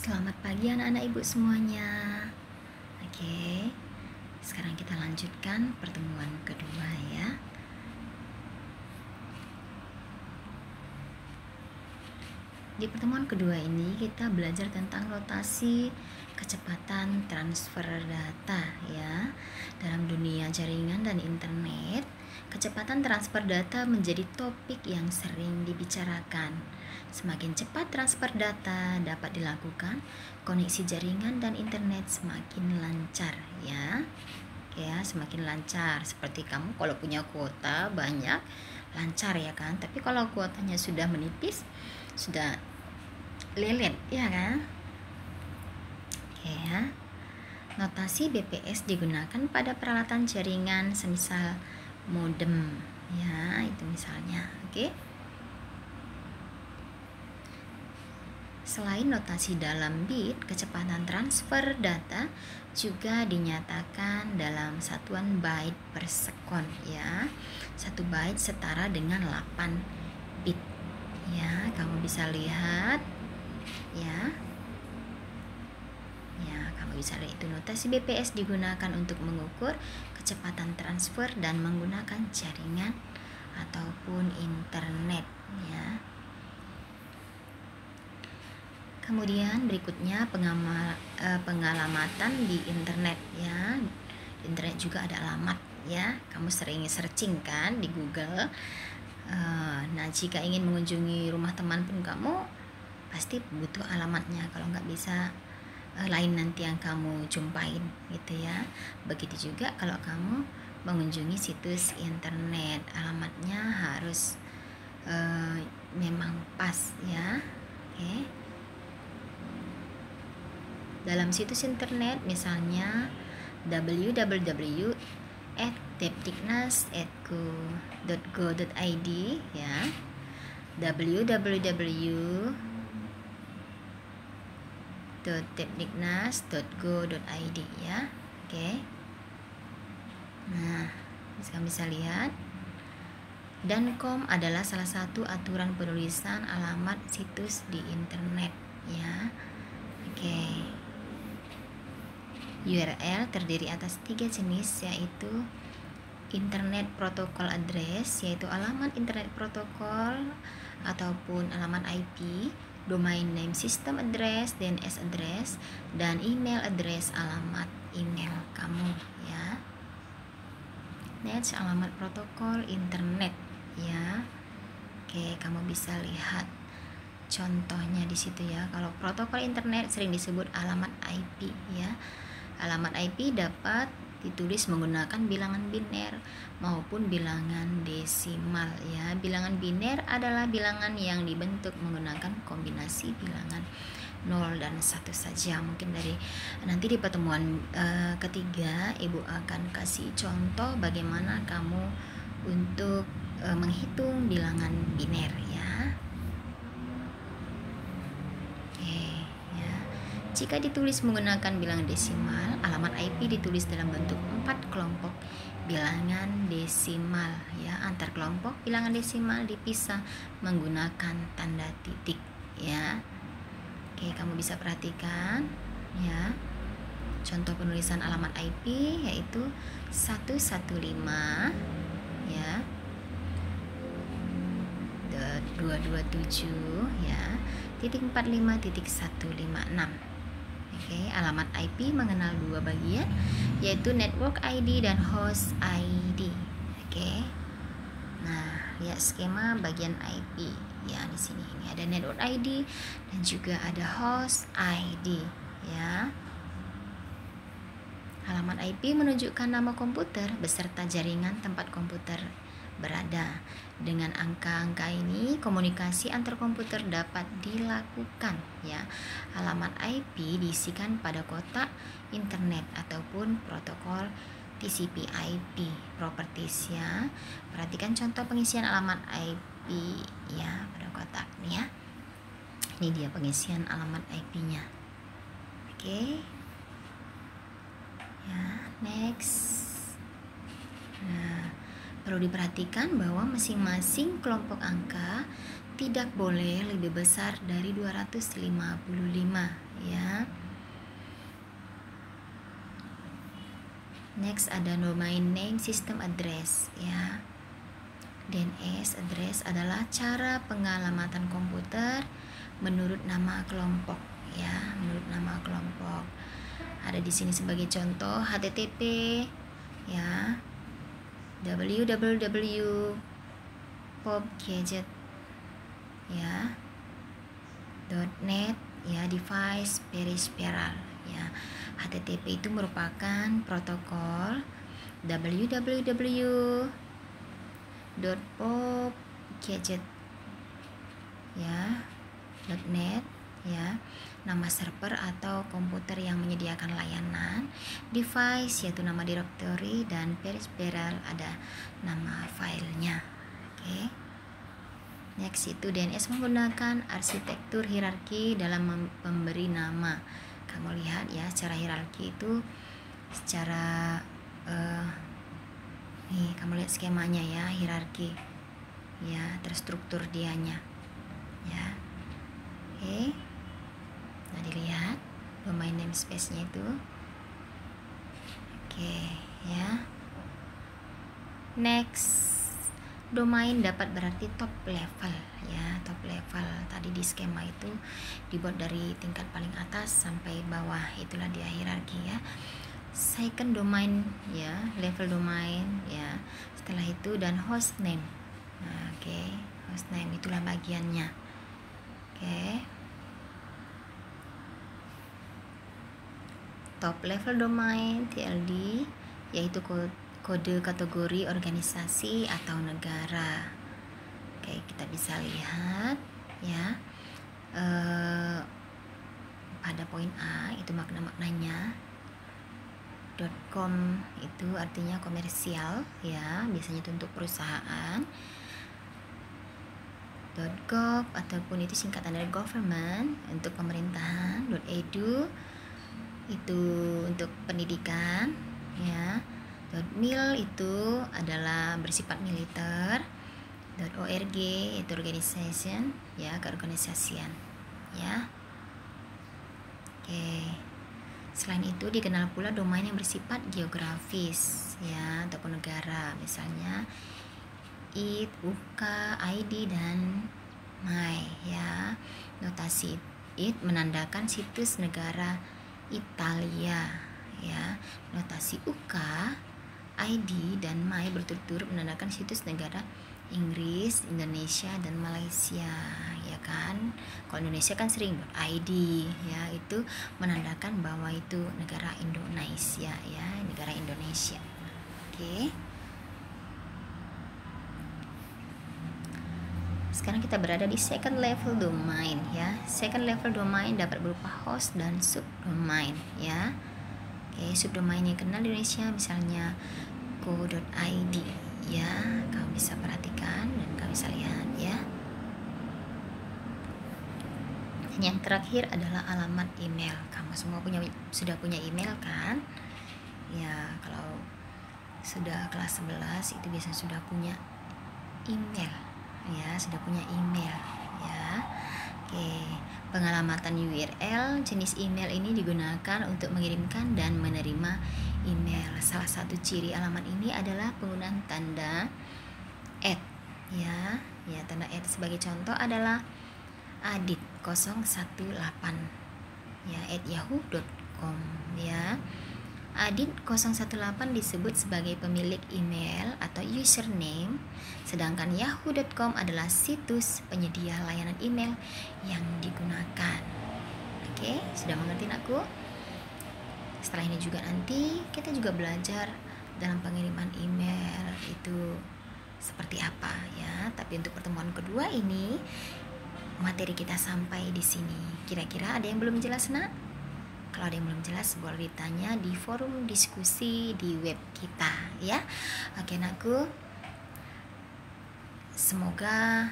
Selamat pagi anak-anak ibu semuanya. Oke, sekarang kita lanjutkan pertemuan kedua ya. Di pertemuan kedua ini kita belajar tentang rotasi kecepatan transfer data ya. Dalam dunia jaringan dan internet, kecepatan transfer data menjadi topik yang sering dibicarakan. Semakin cepat transfer data dapat dilakukan, koneksi jaringan dan internet semakin lancar ya. Ya, semakin lancar. Seperti kamu kalau punya kuota banyak, lancar ya kan. Tapi kalau kuotanya sudah menipis, sudah lelet ya kan. Oke ya. Notasi BPS digunakan pada peralatan jaringan semisal modem ya, itu misalnya. Oke. Selain notasi dalam bit, kecepatan transfer data juga dinyatakan dalam satuan byte per sekon ya. 1 byte setara dengan 8 bit. Ya, kamu bisa lihat ya. Ya, kamu bisa lihat itu notasi BPS digunakan untuk mengukur kecepatan transfer dan menggunakan jaringan ataupun internet ya. Kemudian berikutnya pengalamatan di internet ya. Di internet juga ada alamat ya. Kamu sering searching kan di Google. Nah, jika ingin mengunjungi rumah teman pun kamu pasti butuh alamatnya. Kalau nggak bisa lain nanti yang kamu jumpain gitu ya. Begitu juga kalau kamu mengunjungi situs internet, alamatnya harus memang pas ya. Oke. Dalam situs internet misalnya www.depdiknas.go.id ya, www.depdiknas.go.id ya. Oke. Nah, bisa lihat. Dancom adalah salah satu aturan penulisan alamat situs di internet ya. Oke. URL terdiri atas 3 jenis, yaitu Internet Protocol Address, yaitu alamat internet protokol ataupun alamat IP, Domain Name System Address, DNS Address, dan email address, alamat email kamu ya. Next, alamat protokol internet ya. Oke, kamu bisa lihat contohnya di situ ya. Kalau protokol internet sering disebut alamat IP ya. Alamat IP dapat ditulis menggunakan bilangan biner maupun bilangan desimal ya. Bilangan biner adalah bilangan yang dibentuk menggunakan kombinasi bilangan 0 dan 1 saja. Mungkin dari nanti di pertemuan ketiga Ibu akan kasih contoh bagaimana kamu untuk menghitung bilangan biner ya. Jika ditulis menggunakan bilangan desimal, alamat IP ditulis dalam bentuk 4 kelompok bilangan desimal ya. Antar kelompok bilangan desimal dipisah menggunakan tanda titik ya. Oke, kamu bisa perhatikan ya. Contoh penulisan alamat IP yaitu 115 ya, 227 ya, .45.156. Oke, alamat IP mengenal 2 bagian, yaitu network ID dan host ID. Oke. Nah, lihat skema bagian IP ya di sini. Ini ada network ID dan juga ada host ID ya. Alamat IP menunjukkan nama komputer beserta jaringan tempat komputer berada. Dengan angka-angka ini komunikasi antar komputer dapat dilakukan ya. Alamat IP diisikan pada kotak internet ataupun protokol TCP/IP properties ya. Perhatikan contoh pengisian alamat IP ya pada kotak nih ya. Ini dia pengisian alamat IP-nya. Oke. Ya, next. Nah, perlu diperhatikan bahwa masing-masing kelompok angka tidak boleh lebih besar dari 255 ya. Next ada domain name system address ya. DNS address adalah cara pengalamatan komputer menurut nama kelompok ya, menurut nama kelompok. Ada di sini sebagai contoh HTTP ya, www.popgadget ya, .net ya, device peripheral ya. HTTP itu merupakan protokol www.popgadget ya, .net ya, nama server atau komputer yang menyediakan layanan, device yaitu nama directory, dan peripheral ada nama filenya. Oke. Next itu DNS menggunakan arsitektur hierarki dalam memberi nama. Kamu lihat ya, secara hierarki itu secara nih kamu lihat skemanya ya, hierarki ya, terstruktur dianya ya. Oke. Nah, dilihat domain namespace-nya itu. Oke ya. Next, domain dapat berarti top level ya, top level. Tadi di skema itu dibuat dari tingkat paling atas sampai bawah, itulah dia hierarki ya. Second domain ya, level domain ya. Setelah itu dan host name. Nah, oke, host name itulah bagiannya. Oke. Top level domain TLD yaitu kode kategori organisasi atau negara. Oke, kita bisa lihat ya, pada poin A itu maknanya .com itu artinya komersial ya, biasanya itu untuk perusahaan. .gov ataupun itu singkatan dari government untuk pemerintahan. .edu itu untuk pendidikan ya. .mil itu adalah bersifat militer. .org itu organization ya, keorganisasian ya. Oke. Selain itu dikenal pula domain yang bersifat geografis ya, ataupun negara, misalnya it, UK, ID, dan my ya. Notasi it menandakan situs negara Italia ya. Notasi UK, ID, dan my berturut-turut menandakan situs negara Inggris, Indonesia, dan Malaysia ya kan. Kalau Indonesia kan sering .id ya, itu menandakan bahwa itu negara Indonesia ya, negara Indonesia. Oke. Sekarang kita berada di second level domain ya. Second level domain dapat berupa host dan subdomain ya. Oke, subdomain yang kenal di Indonesia misalnya co.id ya, kamu bisa perhatikan dan kamu bisa lihat ya. Yang terakhir adalah alamat email. Kamu semua sudah punya email kan? Ya, kalau sudah kelas 11 itu biasanya sudah punya email ya, sudah punya email ya. Oke, pengalamatan URL jenis email ini digunakan untuk mengirimkan dan menerima email. Salah satu ciri alamat ini adalah penggunaan tanda @ ya. Ya, tanda @ sebagai contoh adalah adit018 ya @yahoo.com ya. Adit018 disebut sebagai pemilik email atau username, sedangkan yahoo.com adalah situs penyedia layanan email yang digunakan. Oke, sudah mengerti aku? Setelah ini juga nanti kita juga belajar dalam pengiriman email itu seperti apa ya. Tapi untuk pertemuan kedua ini materi kita sampai di sini. Kira-kira ada yang belum jelas, Nak? Kalau ada yang belum jelas boleh ditanya di forum diskusi di web kita ya. Oke, Nakku. Semoga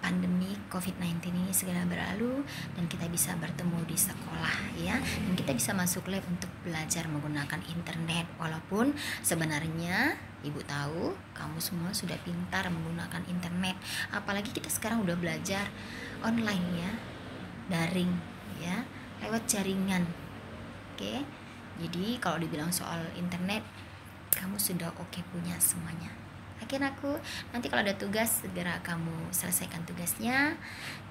pandemi COVID-19 ini segera berlalu dan kita bisa bertemu di sekolah ya, dan kita bisa masuk lab untuk belajar menggunakan internet. Walaupun sebenarnya Ibu tahu kamu semua sudah pintar menggunakan internet, apalagi kita sekarang udah belajar online ya, daring ya, lewat jaringan. Oke, Jadi kalau dibilang soal internet, kamu sudah oke punya semuanya. Akhir aku, nanti kalau ada tugas segera kamu selesaikan tugasnya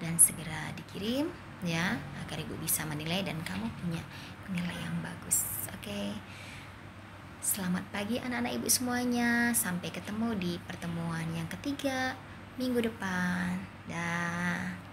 dan segera dikirim ya, agar ibu bisa menilai dan kamu punya nilai yang bagus. Oke. Selamat pagi anak-anak ibu semuanya. Sampai ketemu di pertemuan yang ketiga minggu depan. Dah.